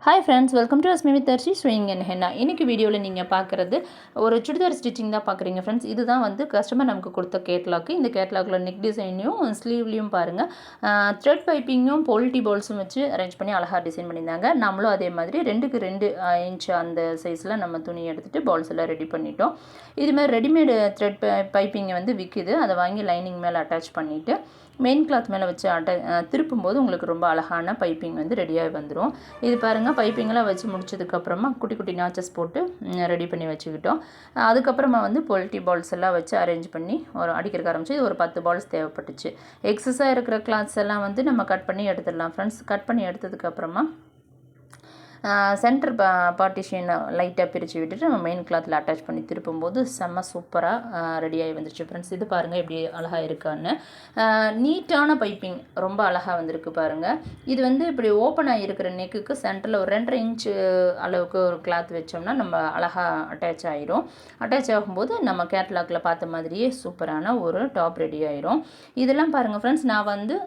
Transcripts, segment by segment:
Hi friends, welcome to Asmi with Darshi swing and henna. இன்றைக்கி வீடியோவில் நீங்கள் பார்க்குறது ஒரு சுடிதார் ஸ்டிச்சிங் தான் பார்க்குறீங்க ஃப்ரெண்ட்ஸ். இதுதான் வந்து கஸ்டமர் நமக்கு கொடுத்த கேட்லாக்கு. இந்த கேட்லாகில் நெக் டிசைனையும் ஸ்லீவ்லேயும் பாருங்கள், த்ரெட் பைப்பிங்கும் பொல்ட்டி பால்ஸும் வச்சு அரேஞ்ச் பண்ணி அழகாக டிசைன் பண்ணியிருந்தாங்க. நம்மளும் அதே மாதிரி 2x2 இன்ச் அந்த சைஸில் நம்ம துணி எடுத்துகிட்டு பால்ஸ் எல்லாம் ரெடி பண்ணிட்டோம். இதுமாதிரி ரெடிமேடு த்ரெட் பைப்பிங்கை வந்து விற்கிது. அதை வாங்கி லைனிங் மேலே அட்டாச் பண்ணிவிட்டு மெயின் கிளாத் மேலே வச்சு திருப்பும்போது உங்களுக்கு ரொம்ப அழகான பைப்பிங் வந்து ரெடியாக வந்துடும். இது பாருங்கள், பைப்பிங்கெல்லாம் வச்சு முடிச்சதுக்கப்புறமா குட்டி குட்டி நாச்சஸ் போட்டு ரெடி பண்ணி வச்சுக்கிட்டோம். அதுக்கப்புறமா வந்து பொல்ட்டி பால்ஸ் எல்லாம் வச்சு அரேஞ்ச் பண்ணி ஒரு அடிக்கிறக்க ஆரம்பிச்சு. இது ஒரு 10 பால்ஸ் தேவைப்பட்டுச்சு. எக்ஸஸாக இருக்கிற கிளாத்ஸ் எல்லாம் வந்து நம்ம கட் பண்ணி எடுத்துடலாம் ஃப்ரெண்ட்ஸ். கட் பண்ணி எடுத்ததுக்கப்புறமா சென்டர் பார்ட்டிஷன் லைட்டாக பிரித்து விட்டுட்டு நம்ம மெயின் கிளாத்தில் அட்டாச் பண்ணி திருப்பும்போது செம்ம சூப்பராக ரெடியாகி வந்துடுச்சு ஃப்ரெண்ட்ஸ். இது பாருங்கள் எப்படி அழகாக இருக்கான்னு. நீட்டான பைப்பிங் ரொம்ப அழகாக வந்திருக்கு பாருங்கள். இது வந்து இப்படி ஓப்பன் ஆகிருக்கிற நெக்குக்கு சென்டரில் ஒரு 2.5 இன்ச்சு அளவுக்கு ஒரு கிளாத் வச்சோம்னா நம்ம அழகாக அட்டாச் ஆகிரும். அட்டாச் ஆகும்போது நம்ம கேட்லாகில் பார்த்த மாதிரியே சூப்பரான ஒரு டாப் ரெடி ஆகிரும். இதெல்லாம் பாருங்கள் ஃப்ரெண்ட்ஸ், நான் வந்து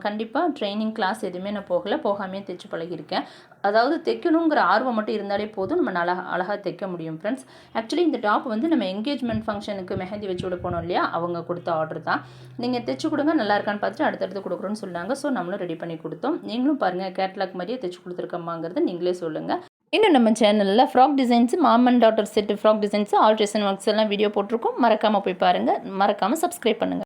கண்டிப்பாக ட்ரைனிங் கிளாஸ் எதுவுமே நான் போகாமே தைச்சு பழகியிருக்கேன். அதாவது தைக்கணுங்கிற ஆர்வம் மட்டும் இருந்தாலே போதும், நம்ம அழகாக தைக்க முடியும் ஃப்ரெண்ட்ஸ். ஆக்சுவலி இந்த டாப் வந்து நம்ம என்கேஜ்மெண்ட் ஃபங்க்ஷனுக்கு மெஹந்தி வச்சு விட போனோம் இல்லையா, அவங்க கொடுத்த ஆர்டர் தான். நீங்கள் தைச்சு கொடுங்க, நல்லா இருக்கான்னு பார்த்துட்டு அடுத்தடுத்து கொடுக்குறோன்னு சொன்னாங்க. ஸோ நம்மளும் ரெடி பண்ணி கொடுத்தோம். நீங்களும் பாருங்கள், கேட்லாக் மாதிரியே தைச்சு கொடுத்துருக்கம்மாங்கிறத நீங்களே சொல்லுங்கள். இன்னும் நம்ம சேனலில் frock designs, mom and daughter set frock designs, alteration works எல்லாம் வீடியோ போட்டிருக்கோம். மறக்காமல் போய் பாருங்கள். மறக்காமல் சப்ஸ்கிரைப் பண்ணுங்கள்.